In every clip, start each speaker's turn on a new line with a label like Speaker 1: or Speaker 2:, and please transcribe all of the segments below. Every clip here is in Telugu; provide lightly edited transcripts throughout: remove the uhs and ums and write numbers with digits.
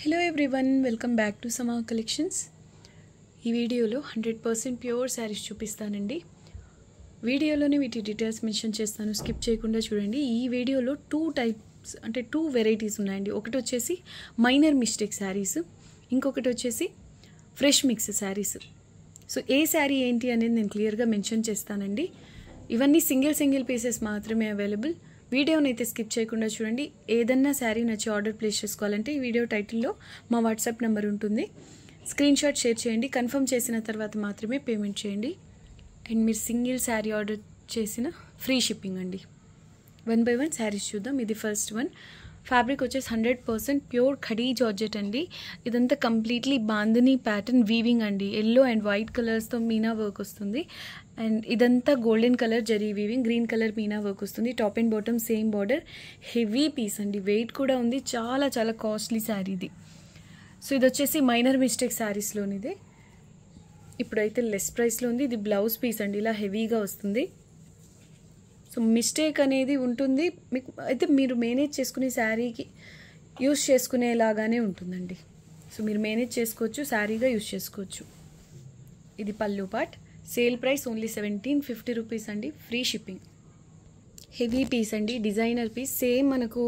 Speaker 1: Hello everyone, welcome back to సమా కలెక్షన్స్. ఈ వీడియోలో 100% ప్యూర్ శారీస్ చూపిస్తానండి. వీడియోలోనే వీటి డీటెయిల్స్ మెన్షన్ చేస్తాను, స్కిప్ చేయకుండా చూడండి. ఈ వీడియోలో టూ వెరైటీస్ ఉన్నాయండి. ఒకటి వచ్చేసి మైనర్ మిస్టేక్ శారీస్, ఇంకొకటి వచ్చేసి ఫ్రెష్ మిక్స్ శారీస్. సో ఏ శారీ ఏంటి అనేది నేను క్లియర్గా మెన్షన్ చేస్తానండి. ఇవన్నీ సింగిల్ పీసెస్ మాత్రమే అవైలబుల్. వీడియోని అయితే స్కిప్ చేయకుండా చూడండి. ఏదన్నా శారీ నచ్చి ఆర్డర్ ప్లేస్ చేసుకోవాలంటే ఈ వీడియో టైటిల్లో మా వాట్సాప్ నెంబర్ ఉంటుంది. స్క్రీన్ షాట్ షేర్ చేయండి. కన్ఫర్మ్ చేసిన తర్వాత మాత్రమే పేమెంట్ చేయండి. అండ్ మీరు సింగిల్ శారీ ఆర్డర్ చేసిన ఫ్రీ షిప్పింగ్ అండి. 1 by 1 శారీస్ చూద్దాం. ఇది ఫస్ట్ వన్. ఫ్యాబ్రిక్ వచ్చేసి 100% ప్యూర్ ఖడీ జార్జెట్ అండి. ఇదంతా కంప్లీట్లీ బాందినీ ప్యాటర్న్ వీవింగ్ అండి. ఎల్లో అండ్ వైట్ కలర్స్తో మీనా వర్క్ వస్తుంది. అండ్ ఇదంతా golden colour zari weaving, green colour meena work వస్తుంది. Top and bottom same border. Heavy piece అండి, వెయిట్ కూడా ఉంది. చాలా చాలా కాస్ట్లీ శారీ ఇది. సో ఇది వచ్చేసి మైనర్ మిస్టేక్ శారీస్లోనిదే. ఇప్పుడైతే లెస్ ప్రైస్లో ఉంది. ఇది బ్లౌజ్ పీస్ అండి, ఇలా హెవీగా వస్తుంది. సో మిస్టేక్ అనేది ఉంటుంది మీకు, అయితే మీరు మేనేజ్ చేసుకునే శారీకి యూస్ చేసుకునేలాగానే ఉంటుందండి. సో మీరు మేనేజ్ చేసుకోవచ్చు, శారీగా యూస్ చేసుకోవచ్చు. ఇది పళ్ళు part. Sale price only 1750 rupees అండి, ఫ్రీ షిప్పింగ్. హెవీ పీస్ అండి, డిజైనర్ పీస్. సేమ్ మనకు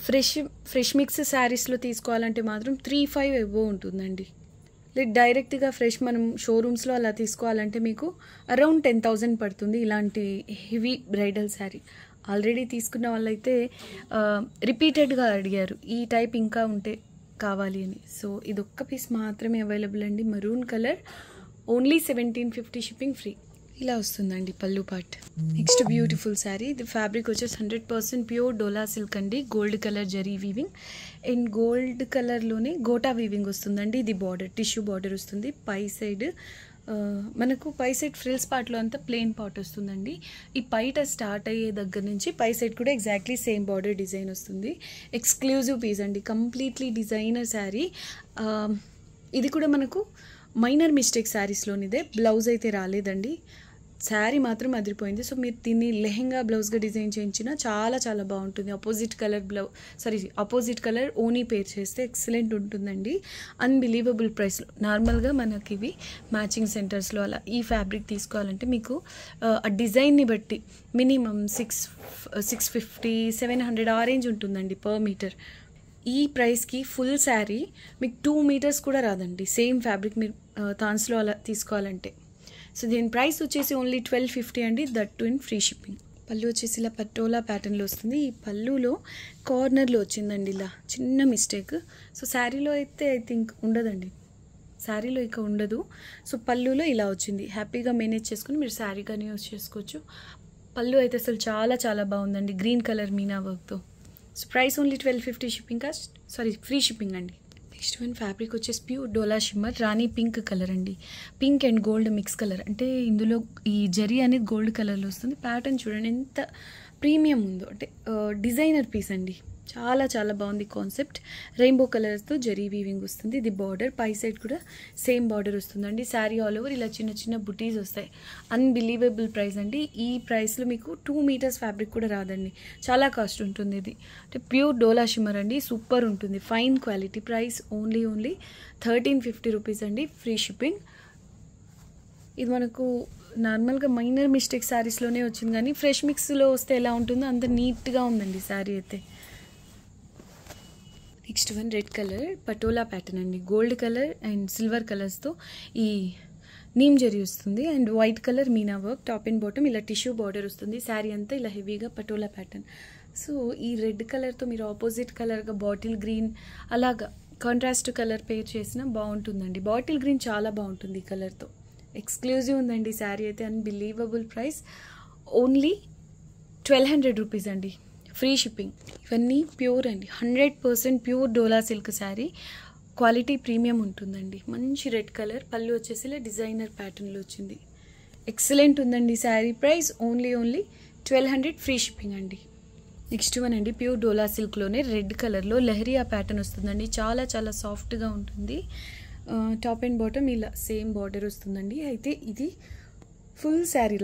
Speaker 1: ఫ్రెష్ మిక్స్ శారీస్లో తీసుకోవాలంటే మాత్రం 3,500 ఎబో ఉంటుందండి. లేదు డైరెక్ట్గా ఫ్రెష్ మనం షోరూమ్స్లో అలా తీసుకోవాలంటే మీకు అరౌండ్ 10,000 పడుతుంది ఇలాంటి హెవీ బ్రైడల్ శారీ. ఆల్రెడీ తీసుకున్న వాళ్ళైతే రిపీటెడ్గా అడిగారు ఈ టైప్ ఇంకా ఉంటే కావాలి అని. సో ఇది ఒక్క పీస్ మాత్రమే అవైలబుల్ అండి, maroon colour. Only 1750 shipping free. ఇలా వస్తుందండి పళ్ళు పార్ట్. Next beautiful sari. ఇది ఫ్యాబ్రిక్ వచ్చేసి 100% ప్యూర్ డోలా సిల్క్ అండి. Gold colour zari weaving and gold కలర్లోనే గోటా వీవింగ్ వస్తుందండి. ఇది బార్డర్, టిష్యూ బార్డర్ వస్తుంది. పై సైడ్ మనకు పై సైడ్ ఫ్రిల్స్ పార్ట్లో అంతా ప్లెయిన్ పార్ట్ వస్తుందండి. ఈ పైట స్టార్ట్ అయ్యే దగ్గర నుంచి పై సైడ్ కూడా ఎగ్జాక్ట్లీ సేమ్ బార్డర్ డిజైన్ వస్తుంది. ఎక్స్క్లూజివ్ పీస్ అండి, కంప్లీట్లీ డిజైనర్ శారీ. ఇది కూడా మనకు మైనర్ మిస్టేక్ శారీస్లోనిదే. బ్లౌజ్ అయితే రాలేదండి, శారీ మాత్రం అదిరిపోయింది. సో మీరు దీన్ని లెహెంగా బ్లౌజ్గా డిజైన్ చేయించినా చాలా చాలా బాగుంటుంది. ఆపోజిట్ కలర్ ఓనీ పేర్ చేస్తే ఎక్సలెంట్ ఉంటుందండి. అన్బిలీవబుల్ ప్రైస్లో. నార్మల్గా మనకి ఇవి మ్యాచింగ్ సెంటర్స్లో అలా ఈ ఫ్యాబ్రిక్ తీసుకోవాలంటే మీకు ఆ డిజైన్ని బట్టి మినిమం 650, 700 ఆ రేంజ్ ఉంటుందండి పర్ మీటర్. ఈ ప్రైస్కి ఫుల్ శారీ మీకు 2 మీటర్స్ కూడా రాదండి, సేమ్ ఫ్యాబ్రిక్ మీరు థాన్స్లో అలా తీసుకోవాలంటే. సో దీని ప్రైస్ వచ్చేసి ఓన్లీ 1250 అండి, that to in free shipping. పళ్ళు వచ్చేసి ఇలా పటోలా ప్యాటర్న్లో వస్తుంది. ఈ పళ్ళులో కార్నర్లో వచ్చిందండి ఇలా చిన్న మిస్టేక్. సో శారీలో అయితే ఐ థింక్ ఉండదండి, శారీలో ఇక ఉండదు. సో పళ్ళులో ఇలా వచ్చింది. హ్యాపీగా మేనేజ్ చేసుకుని మీరు శారీగానే యూజ్ చేసుకోవచ్చు. పళ్ళు అయితే అసలు చాలా చాలా బాగుందండి, గ్రీన్ కలర్ మీనా వర్క్తో. So price only 1250 shipping free shipping అండి. నెక్స్ట్ వన్ ఫ్యాబ్రిక్ వచ్చేసి ప్యూర్ డోలా షిమ్మర్ రాణి పింక్ కలర్ అండి. Pink and gold mix colour, అంటే ఇందులో ఈ జరీ అనేది గోల్డ్ కలర్లో వస్తుంది. ప్యాటర్న్ చూడండి ఎంత ప్రీమియం ఉందో, అంటే డిజైనర్ పీస్ అండి. చాలా చాలా బాగుంది కాన్సెప్ట్. రెయిన్బో కలర్స్తో జరీ వీవింగ్ వస్తుంది. ఇది బార్డర్, పై సైడ్ కూడా సేమ్ బార్డర్ వస్తుందండి. శారీ ఆల్ ఓవర్ ఇలా చిన్న చిన్న బుటీస్ వస్తాయి. అన్బిలీవబుల్ ప్రైస్ అండి. ఈ ప్రైస్లో మీకు 2 మీటర్స్ ఫ్యాబ్రిక్ కూడా రాదండి, చాలా కాస్ట్ ఉంటుంది. ఇది అంటే ప్యూర్ డోలా షిమ్మర్ అండి, సూపర్ ఉంటుంది, fine quality. Price only 1350 rupees అండి, ఫ్రీ షిప్పింగ్. ఇది మనకు నార్మల్గా మైనర్ మిస్టేక్ శారీస్లోనే వచ్చింది, కానీ ఫ్రెష్ మిక్స్లో వస్తే ఎలా ఉంటుందో అంత నీట్గా ఉందండి శారీ అయితే. Next one red colour patola pattern అండి. గోల్డ్ కలర్ అండ్ సిల్వర్ కలర్స్తో ఈ నీమ్ జరీ వస్తుంది. And white colour meena work. Top and bottom ఇలా టిష్యూ బార్డర్ వస్తుంది. శారీ అంతా ఇలా హెవీగా పటోలా ప్యాటర్న్. సో ఈ రెడ్ కలర్తో మీరు ఆపోజిట్ కలర్గా బాటిల్ గ్రీన్ అలాగా కాంట్రాస్ట్ కలర్ పేర్ చేసినా బాగుంటుందండి. బాటిల్ గ్రీన్ చాలా బాగుంటుంది ఈ కలర్తో. ఎక్స్క్లూజివ్ ఉందండి శారీ అయితే. అన్బిలీవబుల్ ప్రైస్ ఓన్లీ 1200 రూపీస్ అండి, ఫ్రీ షిప్పింగ్. ఇవన్నీ ప్యూర్ అండి, 100% pure dola silk sari. Quality premium ఉంటుందండి. మంచి రెడ్ కలర్. పళ్ళు వచ్చేసి ఇలా డిజైనర్ ప్యాటర్న్లో వచ్చింది. ఎక్సలెంట్ ఉందండి sari. Price only 1200, free shipping అండి. నెక్స్ట్ వన్ అండి ప్యూర్ డోలా సిల్క్లోనే రెడ్ కలర్లో లెహరియా ప్యాటర్న్ వస్తుందండి. చాలా చాలా సాఫ్ట్గా ఉంటుంది. టాప్ అండ్ బాటమ్ ఇలా సేమ్ బార్డర్ వస్తుందండి. అయితే ఇది ఫుల్ శారీ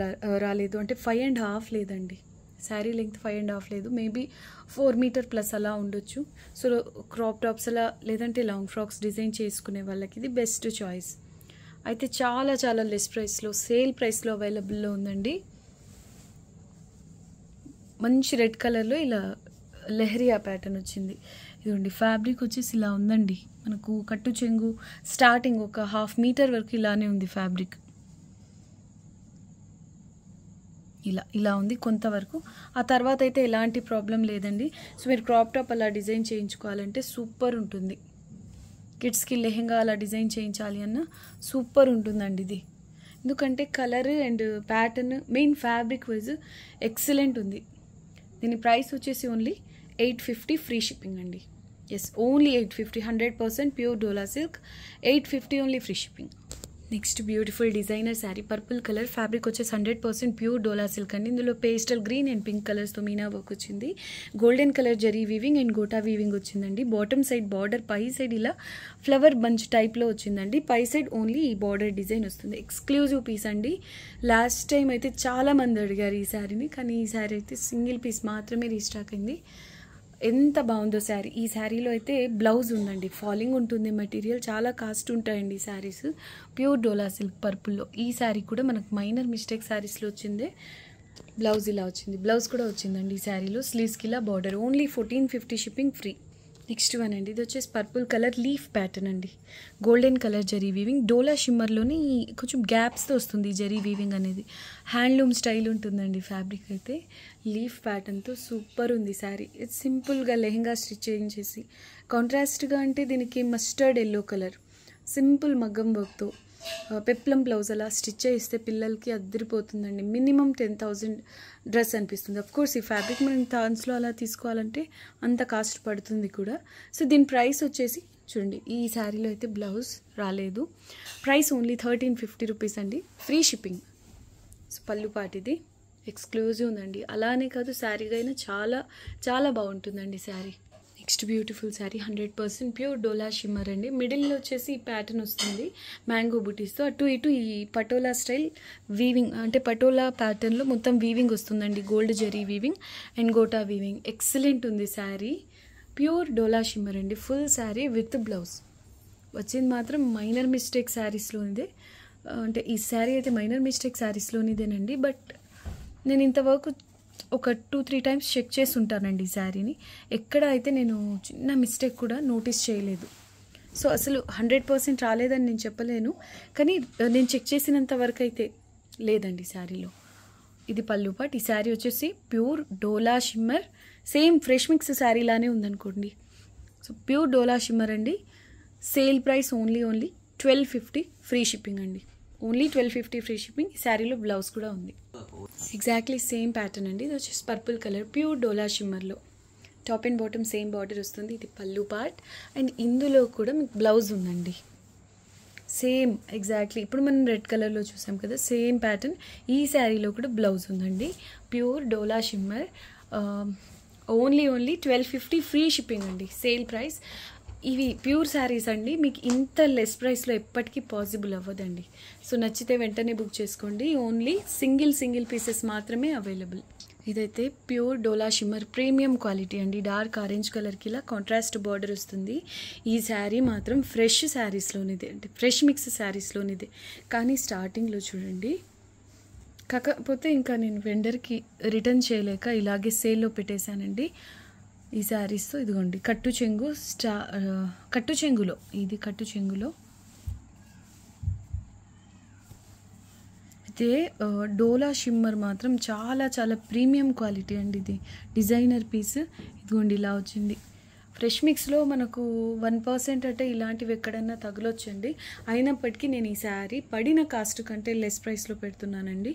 Speaker 1: రాలేదు, అంటే 5.5 లేదండి. శారీ లెంగ్త్ 5.5 లేదు, మేబీ 4 మీటర్ ప్లస్ అలా ఉండొచ్చు. సో క్రాప్ టాప్స్ అలా లేదంటే లాంగ్ ఫ్రాక్స్ డిజైన్ చేసుకునే వాళ్ళకి ఇది బెస్ట్ చాయిస్. అయితే చాలా చాలా లెస్ ప్రైస్లో, సేల్ ప్రైస్లో అవైలబుల్లో ఉందండి. మంచి రెడ్ కలర్లో ఇలా లెహరియా ప్యాటర్న్ వచ్చింది. ఇదిగోండి ఫ్యాబ్రిక్ వచ్చేసి ఇలా ఉందండి. మనకు కట్టు చెంగు స్టార్టింగ్ ఒక 1/2 మీటర్ వరకు ఇలానే ఉంది ఫ్యాబ్రిక్. ఇలా ఉంది కొంతవరకు. ఆ తర్వాత అయితే ఎలాంటి ప్రాబ్లం లేదండి. సో మీరు క్రాప్ టాప్ అలా డిజైన్ చేయించుకోవాలంటే సూపర్ ఉంటుంది. కిడ్స్కి లెహెంగా అలా డిజైన్ చేయించాలి అన్న సూపర్ ఉంటుందండి ఇది. ఎందుకంటే colour and pattern, main fabric wise excellent ఉంది. దీని ప్రైస్ వచ్చేసి ఓన్లీ 850 ఫ్రీ షిప్పింగ్ అండి. Yes, only 850, 100% pure dola silk, 850 only free shipping. Next beautiful designer sari, purple colour, fabric వచ్చేసి 100% ప్యూర్ డోలా సిల్క్ అండి. ఇందులో పేస్టల్ గ్రీన్ అండ్ పింక్ కలర్స్తో మీనా వర్క్ వచ్చింది. Golden colour zari weaving and gota weaving వచ్చిందండి. బాటమ్ సైడ్ బార్డర్, పై సైడ్ ఇలా ఫ్లవర్ బంచ్ టైప్లో వచ్చిందండి. పై సైడ్ ఓన్లీ ఈ బార్డర్ డిజైన్ వస్తుంది. ఎక్స్క్లూజివ్ పీస్ అండి. లాస్ట్ టైం అయితే చాలామంది అడిగారు ఈ శారీని, కానీ ఈ శారీ అయితే సింగిల్ పీస్ మాత్రమే రీస్టాక్ అయింది. ఎంత బాగుందో శారీ. ఈ శారీలో అయితే బ్లౌజ్ ఉందండి, ఫాలింగ్ ఉంటుంది మెటీరియల్, చాలా కాస్ట్ ఉంటాయండి ఈ శారీస్. Pure dola silk పర్పుల్లో. ఈ శారీ కూడా మనకు మైనర్ మిస్టేక్ శారీస్లో వచ్చిందే. బ్లౌజ్ ఇలా వచ్చింది, బ్లౌజ్ కూడా వచ్చిందండి ఈ శారీలో. స్లీవ్స్కి ఇలా border. Only 1450 shipping free. Next one అండి, ఇది వచ్చేసి పర్పుల్ కలర్ లీఫ్ ప్యాటర్న్ అండి. గోల్డెన్ కలర్ జరీ వీవింగ్, డోలా షిమ్మర్లోని కొంచెం గ్యాప్స్తో వస్తుంది ఈ జరీ వీవింగ్ అనేది. హ్యాండ్లూమ్ స్టైల్ ఉంటుందండి ఫ్యాబ్రిక్ అయితే. లీఫ్ ప్యాటర్న్తో సూపర్ ఉంది శారీ. ఇది సింపుల్గా లెహెంగా స్టిచ్ చేయించేసి, కాంట్రాస్ట్గా అంటే దీనికి మస్టర్డ్ ఎల్లో కలర్ సింపుల్ మగ్గం వర్క్తో పెప్లం బ్లౌజ్ అలా స్టిచ్ చేయిస్తే పిల్లలకి అద్దరిపోతుందండి. మినిమం 10,000 డ్రెస్ అనిపిస్తుంది. అఫ్కోర్స్ ఈ ఫ్యాబ్రిక్ మనం థాన్స్లో అలా తీసుకోవాలంటే అంత కాస్ట్ పడుతుంది కూడా. సో దీని ప్రైస్ వచ్చేసి చూడండి, ఈ శారీలో అయితే బ్లౌజ్ రాలేదు. ప్రైస్ ఓన్లీ 1350 రూపీస్ అండి, ఫ్రీ షిప్పింగ్. సో పళ్ళు పాటిది ఎక్స్క్లూజివ్ ఉందండి. అలానే కాదు, శారీగా అయినా చాలా చాలా బాగుంటుందండి sari. Next beautiful sari, 100% pure dola shimmer అండి. మిడిల్లో వచ్చేసి ఈ ప్యాటర్న్ వస్తుంది మ్యాంగో బుటీస్తో. అటు ఇటు ఈ పటోలా స్టైల్ వీవింగ్, అంటే పటోలా ప్యాటర్న్లో మొత్తం వీవింగ్ వస్తుందండి. Gold zari weaving and gota weaving. Excellent ఉంది శారీ. ప్యూర్ డోలా షిమ్మర్ అండి. ఫుల్ శారీ విత్ బ్లౌజ్ వచ్చింది. మాత్రం మైనర్ మిస్టేక్ శారీస్లోనిదే, అంటే ఈ శారీ అయితే మైనర్ మిస్టేక్ శారీస్లోనిదేనండి. బట్ నేను ఇంతవరకు ఒక 2-3 టైమ్స్ చెక్ చేసి ఉంటానండి ఈ శారీని. ఎక్కడ అయితే నేను చిన్న మిస్టేక్ కూడా నోటీస్ చేయలేదు. సో అసలు 100% రాలేదని నేను చెప్పలేను, కానీ నేను చెక్ చేసినంత వరకు అయితే లేదండి శారీలో. ఇది పళ్ళు పాట్. ఈ శారీ వచ్చేసి pure dola shimmer, same fresh mix sari లానే ఉందనుకోండి. సో ప్యూర్ డోలా షిమ్మర్ అండి. Sale price only 1250 free shipping అండి. Only 1250 free shipping. ఈ శారీలో బ్లౌజ్ కూడా ఉంది. ఎగ్జాక్ట్లీ సేమ్ ప్యాటర్న్ అండి. ఇది వచ్చేసి పర్పుల్ కలర్ ప్యూర్ డోలా షిమ్మర్లో top and bottom same border వస్తుంది. ఇది పళ్ళు పార్ట్ అండ్ ఇందులో కూడా మీకు బ్లౌజ్ ఉందండి. సేమ్ ఎగ్జాక్ట్లీ ఇప్పుడు మనం రెడ్ కలర్లో చూసాం కదా, సేమ్ ప్యాటర్న్ ఈ శారీలో కూడా బ్లౌజ్ ఉందండి. Pure dola shimmer. Only 1250 free shipping అండి. Sale price. ఇవి ప్యూర్ శారీస్ అండి, మీకు ఇంత లెస్ ప్రైస్లో ఎప్పటికీ పాసిబుల్ అవ్వదండి. సో నచ్చితే వెంటనే బుక్ చేసుకోండి. ఓన్లీ సింగిల్ పీసెస్ మాత్రమే అవైలబుల్. ఇదైతే pure dola shimmer premium quality అండి. డార్క్ ఆరెంజ్ కలర్కి ఇలా కాంట్రాస్ట్ బార్డర్ వస్తుంది. ఈ శారీ మాత్రం ఫ్రెష్ శారీస్లోనిదే, అంటే ఫ్రెష్ మిక్స్ శారీస్లోనిదే. కానీ స్టార్టింగ్లో చూడండి, కాకపోతే ఇంకా నేను వెండర్కి రిటర్న్ చేయలేక ఇలాగే సేల్లో పెట్టేశానండి ఈ శారీస్తో. ఇదిగోండి కట్టు చెంగులో ఇది కట్టు చెంగులో అయితే డోలా షిమ్మర్ మాత్రం చాలా చాలా ప్రీమియం క్వాలిటీ అండి. ఇది డిజైనర్ పీస్. ఇదిగోండి ఇలా వచ్చింది. ఫ్రెష్ మిక్స్లో మనకు 1% అంటే ఇలాంటివి ఎక్కడన్నా తగలొచ్చండి. అయినప్పటికీ నేను ఈ శారీ పడిన కాస్ట్ కంటే లెస్ ప్రైస్లో పెడుతున్నానండి.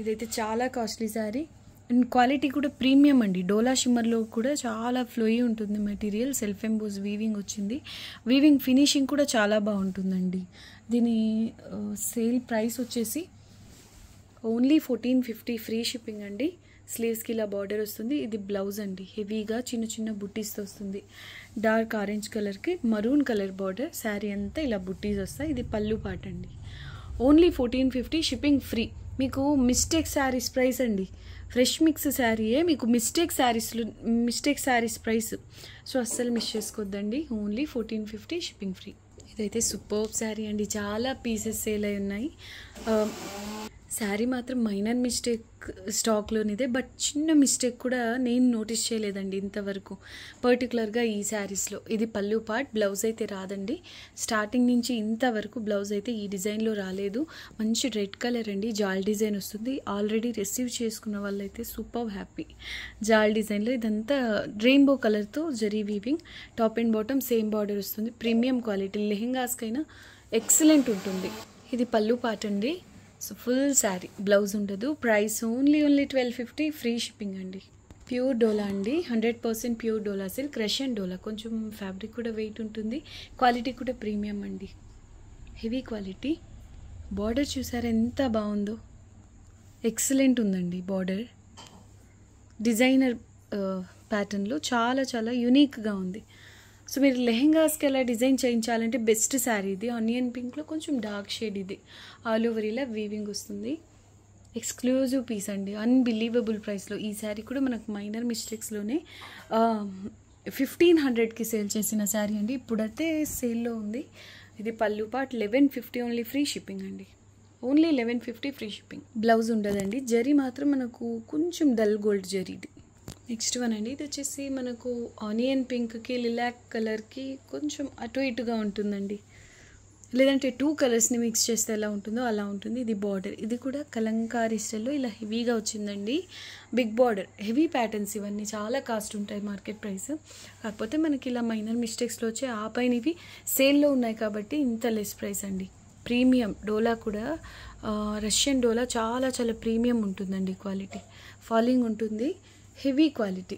Speaker 1: ఇదైతే చాలా కాస్ట్లీ శారీ అండ్ క్వాలిటీ కూడా ప్రీమియం అండి. డోలా షిమ్మర్లో కూడా చాలా ఫ్లోయి ఉంటుంది మెటీరియల్. సెల్ఫ్ ఎంబోస్ వీవింగ్ వచ్చింది. వీవింగ్ ఫినిషింగ్ కూడా చాలా బాగుంటుందండి. దీని సేల్ ప్రైస్ వచ్చేసి ఓన్లీ 1450 ఫ్రీ షిప్పింగ్ అండి. స్లీవ్స్కి ఇలా బార్డర్ వస్తుంది. ఇది బ్లౌజ్ అండి. హెవీగా చిన్న బుట్టీస్తో వస్తుంది. డార్క్ ఆరెంజ్ కలర్కి మరూన్ కలర్ బార్డర్. శారీ అంతా ఇలా బుట్టీస్ వస్తాయి. ఇది పళ్ళు పాట అండి. Only 1450 shipping free. మీకు మిస్టేక్ శారీస్ ప్రైస్ అండి. ఫ్రెష్ మిక్స్ శారీయే మీకు మిస్టేక్ శారీస్ ప్రైస్. సో అస్సలు మిస్ చేసుకోవద్దండి. Only 1450 shipping free. ఇదైతే సూపర్బ్ శారీ అండి. చాలా పీసెస్ సేల్ అయి ఉన్నాయి. శారీ మాత్రం మైనర్ మిస్టేక్ స్టాక్లోనిదే, బట్ చిన్న మిస్టేక్ కూడా నేను నోటీస్ చేయలేదండి ఇంతవరకు పర్టికులర్గా ఈ శారీస్లో. ఇది పళ్ళు పార్ట్, బ్లౌజ్ అయితే రాదండి. స్టార్టింగ్ నుంచి ఇంతవరకు బ్లౌజ్ అయితే ఈ డిజైన్లో రాలేదు. మంచి రెడ్ కలర్ అండి, జాల్ డిజైన్ వస్తుంది. ఆల్రెడీ రిసీవ్ చేసుకున్న వాళ్ళైతే సూపర్ హ్యాపీ. జాల్ డిజైన్లో ఇదంతా రెయిన్బో కలర్తో zari weaving, top and bottom same border వస్తుంది. ప్రీమియం క్వాలిటీ, లెహెంగాస్కైనా ఎక్సలెంట్ ఉంటుంది. ఇది పళ్ళు పార్ట్ అండి. సో ఫుల్ శారీ, బ్లౌజ్ ఉండదు. ప్రైస్ ఓన్లీ 1250 ఫ్రీ షిప్పింగ్ అండి. ప్యూర్ డోలా అండి, 100% ప్యూర్ డోలా సిల్క్, రష్యన్ డోలా. కొంచెం ఫ్యాబ్రిక్ కూడా వెయిట్ ఉంటుంది, క్వాలిటీ కూడా ప్రీమియం అండి, హెవీ క్వాలిటీ. బార్డర్ చూసారా ఎంత బాగుందో, ఎక్సలెంట్ ఉందండి బార్డర్. డిజైనర్ ప్యాటర్న్లో చాలా చాలా యూనిక్గా ఉంది. సో మీరు లెహెంగాస్కి ఎలా డిజైన్ చేయించాలంటే బెస్ట్ శారీ ఇది. ఆనియన్ పింక్లో కొంచెం డార్క్ షేడ్, ఇది ఆల్ ఓవర్ ఇలా వీవింగ్ వస్తుంది. ఎక్స్క్లూజివ్ పీస్ అండి, అన్బిలీవబుల్ ప్రైస్లో. ఈ శారీ కూడా మనకు మైనర్ మిస్టేక్స్లోనే 1500కి సేల్ చేసిన శారీ అండి. ఇప్పుడైతే సేల్లో ఉంది. ఇది పళ్ళు పార్ట్, 1150 ఓన్లీ ఫ్రీ షిప్పింగ్ అండి. Only 1150 free shipping. బ్లౌజ్ ఉండదండి. జరీ మాత్రం మనకు కొంచెం డల్ గోల్డ్ జరీది. నెక్స్ట్ వన్ అండి, ఇది వచ్చేసి మనకు ఆనియన్ పింక్కి లిలాక్ కలర్కి కొంచెం అటు ఇటుగా ఉంటుందండి. లేదంటే 2 కలర్స్ని మిక్స్ చేస్తే ఎలా ఉంటుందో అలా ఉంటుంది. ఇది బార్డర్, ఇది కూడా కలంకారీ స్టైల్లో ఇలా హెవీగా వచ్చిందండి. Big border, heavy patterns. ఇవన్నీ చాలా కాస్ట్ ఉంటాయి మార్కెట్ ప్రైస్. కాకపోతే మనకి ఇలా మైనర్ మిస్టేక్స్లో వచ్చి ఆ పైన ఇవి సేల్లో ఉన్నాయి కాబట్టి ఇంత లెస్ ప్రైస్ అండి. ప్రీమియం డోలా కూడా, రష్యన్ డోలా చాలా చాలా ప్రీమియం ఉంటుందండి. క్వాలిటీ ఫాలింగ్ ఉంటుంది, హెవీ క్వాలిటీ.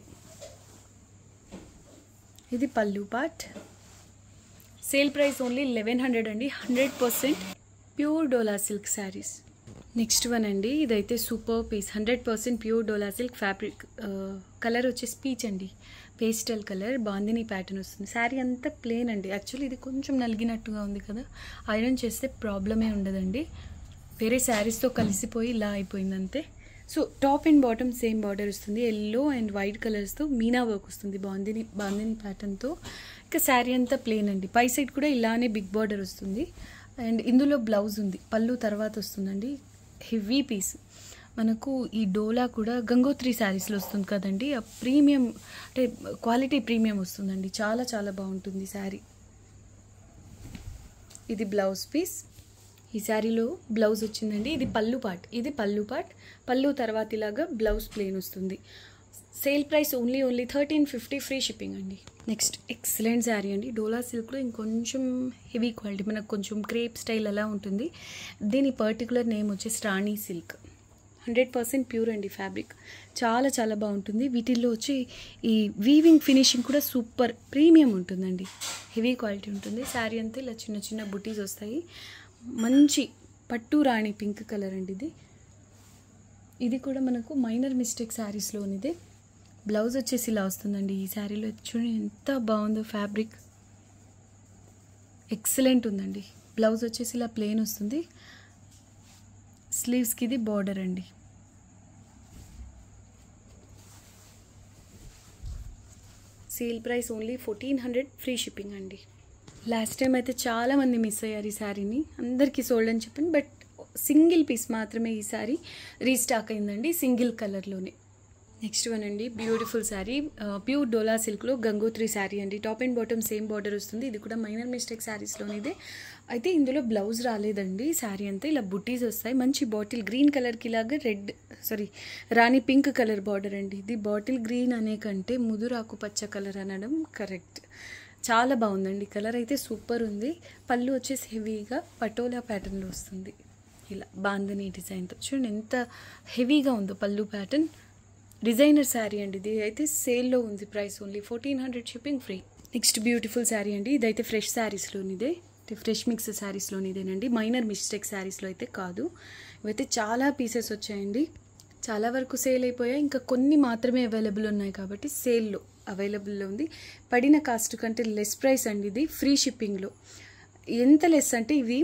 Speaker 1: ఇది పళ్ళు పార్ట్. సేల్ ప్రైస్ ఓన్లీ 1100 అండి. 100% pure dola silk saris. Next one అండి, ఇదైతే super piece. 100% pure dola silk fabric. Colour వచ్చేసి పీచ్ అండి, పేస్టల్ కలర్, బాందిని ప్యాటర్న్ వస్తుంది. శారీ అంతా ప్లెయిన్ అండి. యాక్చువల్లీ ఇది కొంచెం నలిగినట్టుగా ఉంది కదా, ఐరన్ చేస్తే ప్రాబ్లమే ఉండదండి. వేరే శారీస్తో కలిసిపోయి ఇలా అయిపోయింది అంతే. So top and bottom same border వస్తుంది. ఎల్లో అండ్ వైట్ కలర్స్తో మీనా వర్క్ వస్తుంది, బాందిని ప్యాటర్న్తో. ఇంకా శారీ అంతా ప్లెయిన్ అండి. పై సైడ్ కూడా ఇలానే బిగ్ బార్డర్ వస్తుంది. అండ్ ఇందులో బ్లౌజ్ ఉంది, పళ్ళు తర్వాత వస్తుందండి. Heavy piece. మనకు ఈ డోలా కూడా గంగోత్రి శారీస్లో వస్తుంది కదండి, ఆ ప్రీమియం అంటే క్వాలిటీ ప్రీమియం వస్తుందండి. చాలా చాలా బాగుంటుంది శారీ. ఇది బ్లౌజ్ పీస్. ఈ శారీలో బ్లౌజ్ వచ్చిందండి. ఇది పళ్ళు పార్ట్, పళ్ళు తర్వాత ఇలాగా బ్లౌజ్ ప్లెయిన్ వస్తుంది. Sale price only 1350 free shipping అండి. నెక్స్ట్ ఎక్సలెంట్ శారీ అండి, డోలా సిల్క్లో ఇంకొంచెం హెవీ క్వాలిటీ, మనకు కొంచెం క్రేప్ స్టైల్ అలా ఉంటుంది. దీని పర్టికులర్ నేమ్ వచ్చేసి రాణి సిల్క్. 100% ప్యూర్ అండి ఫ్యాబ్రిక్, చాలా చాలా బాగుంటుంది. వీటిల్లో వచ్చి ఈ వీవింగ్ ఫినిషింగ్ కూడా సూపర్ ప్రీమియం ఉంటుందండి, హెవీ క్వాలిటీ ఉంటుంది. శారీ అంతా ఇలా చిన్న చిన్న బుటీస్ వస్తాయి. మంచి పట్టు రాణి పింక్ కలర్ అండి ఇది. ఇది కూడా మనకు మైనర్ మిస్టేక్ శారీస్లోనిదే. బ్లౌజ్ వచ్చేసి ఇలా వస్తుందండి. ఈ శారీలో చూడండి ఎంత బాగుందో ఫ్యాబ్రిక్, ఎక్సలెంట్ ఉందండి. బ్లౌజ్ వచ్చేసి ఇలా ప్లెయిన్ వస్తుంది. స్లీవ్స్కి ఇది బార్డర్ అండి. Sale price only 1400 free shipping అండి. లాస్ట్ టైం అయితే చాలామంది మిస్ అయ్యారు ఈ శారీని, అందరికీ సోల్డ్ అని చెప్పాను. బట్ సింగిల్ పీస్ మాత్రమే ఈ శారీ రీస్టాక్ అయిందండి, సింగిల్ కలర్లోనే. నెక్స్ట్ వన్ అండి, బ్యూటిఫుల్ శారీ, ప్యూర్ డోలా సిల్క్లో గంగోత్రి శారీ అండి. Top and bottom same border వస్తుంది. ఇది కూడా మైనర్ మిస్టేక్ శారీస్లోనిదే. అయితే ఇందులో బ్లౌజ్ రాలేదండి. శారీ అంతా ఇలా బుట్టీస్ వస్తాయి. మంచి బాటిల్ గ్రీన్ కలర్కి ఇలాగా రాణి పింక్ కలర్ బార్డర్ అండి. ఇది బాటిల్ గ్రీన్ అనే కంటే ముదురాకు పచ్చ కలర్ అనడం కరెక్ట్. చాలా బాగుందండి, కలర్ అయితే సూపర్ ఉంది. పళ్ళు వచ్చేసి హెవీగా పటోలా ప్యాటర్న్లో వస్తుంది, ఇలా బాందిని డిజైన్తో. చూడండి ఎంత హెవీగా ఉందో పళ్ళు ప్యాటర్న్. డిజైనర్ శారీ అండి. ఇది అయితే సేల్లో ఉంది. Price only 1400 shipping free. Next beautiful sari అండి. ఇదైతే ఫ్రెష్ శారీస్లోనిదే, ఫ్రెష్ మిక్స్ శారీస్లోనిదేనండి, మైనర్ మిస్టేక్ శారీస్లో అయితే కాదు. ఇవైతే చాలా పీసెస్ వచ్చాయండి, చాలా వరకు సేల్ అయిపోయాయి. ఇంకా కొన్ని మాత్రమే అవైలబుల్ ఉన్నాయి కాబట్టి సేల్లో అవైలబుల్లో ఉంది. పడిన కాస్ట్ కంటే లెస్ ప్రైస్ అండి ఇది, ఫ్రీ షిప్పింగ్లో. ఎంత లెస్ అంటే ఇవి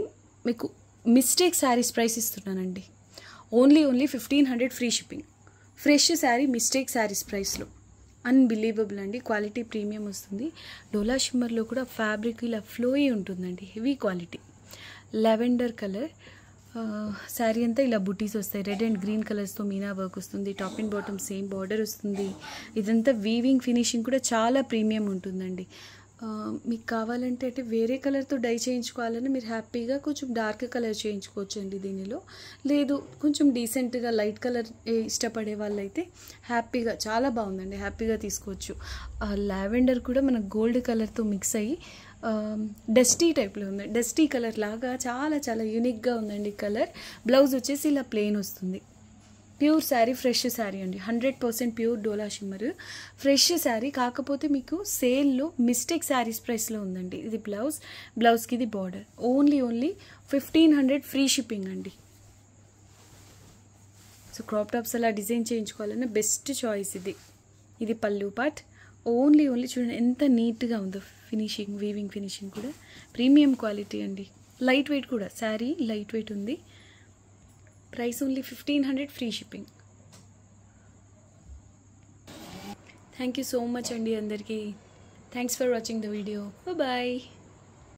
Speaker 1: మీకు మిస్టేక్ శారీస్ ప్రైస్ ఇస్తున్నానండి. Only 1500 free shipping. Fresh sari mistake saris ప్రైస్లో. అన్బిలీవబుల్ అండి, క్వాలిటీ ప్రీమియం వస్తుంది. డోలా షిమ్మర్లో కూడా ఫ్యాబ్రిక్ ఇలా ఫ్లోయీ ఉంటుందండి, heavy quality. Lavender colour sari అంతా ఇలా బుటీస్ వస్తాయి. రెడ్ అండ్ గ్రీన్ కలర్స్తో మీనా వర్క్ వస్తుంది. Top and bottom same border వస్తుంది. ఇదంతా వీవింగ్ ఫినిషింగ్ కూడా చాలా ప్రీమియం ఉంటుందండి. మీకు కావాలంటే అంటే వేరే కలర్తో డై చేయించుకోవాలని మీరు హ్యాపీగా కొంచెం డార్క్ కలర్ చేయించుకోవచ్చు అండి దీనిలో. లేదు కొంచెం డీసెంట్గా లైట్ కలర్ ఇష్టపడే వాళ్ళైతే హ్యాపీగా, చాలా బాగుందండి, హ్యాపీగా తీసుకోవచ్చు. లావెండర్ కూడా మన గోల్డ్ కలర్తో మిక్స్ అయ్యి డస్టీ టైప్లో ఉంది. డస్టీ కలర్ లాగా చాలా చాలా యూనిక్గా ఉందండి కలర్. బ్లౌజ్ వచ్చేసి ఇలా ప్లెయిన్ వస్తుంది. ప్యూర్ శారీ, ఫ్రెష్ శారీ అండి, 100% pure dola shimmer fresh sari. కాకపోతే మీకు సేల్లో మిస్టేక్ శారీస్ ప్రైస్లో ఉందండి. ఇది బ్లౌజ్కి ఇది బార్డర్. ఓన్లీ 1500 ఫ్రీ షిప్పింగ్ అండి. సో క్రాప్ టాప్స్ అలా డిజైన్ చేయించుకోవాలన్నా బెస్ట్ చాయిస్ ఇది. ఇది పళ్ళు పార్ట్. ఓన్లీ చూడండి ఎంత నీట్గా ఉందో ఫినిషింగ్, వీవింగ్ ఫినిషింగ్ కూడా ప్రీమియం క్వాలిటీ అండి. లైట్ వెయిట్ కూడా, శారీ లైట్ వెయిట్ ఉంది. Price only 1500 free shipping. Thank you so much అండి అందరికీ. Thanks for watching the video. Bye.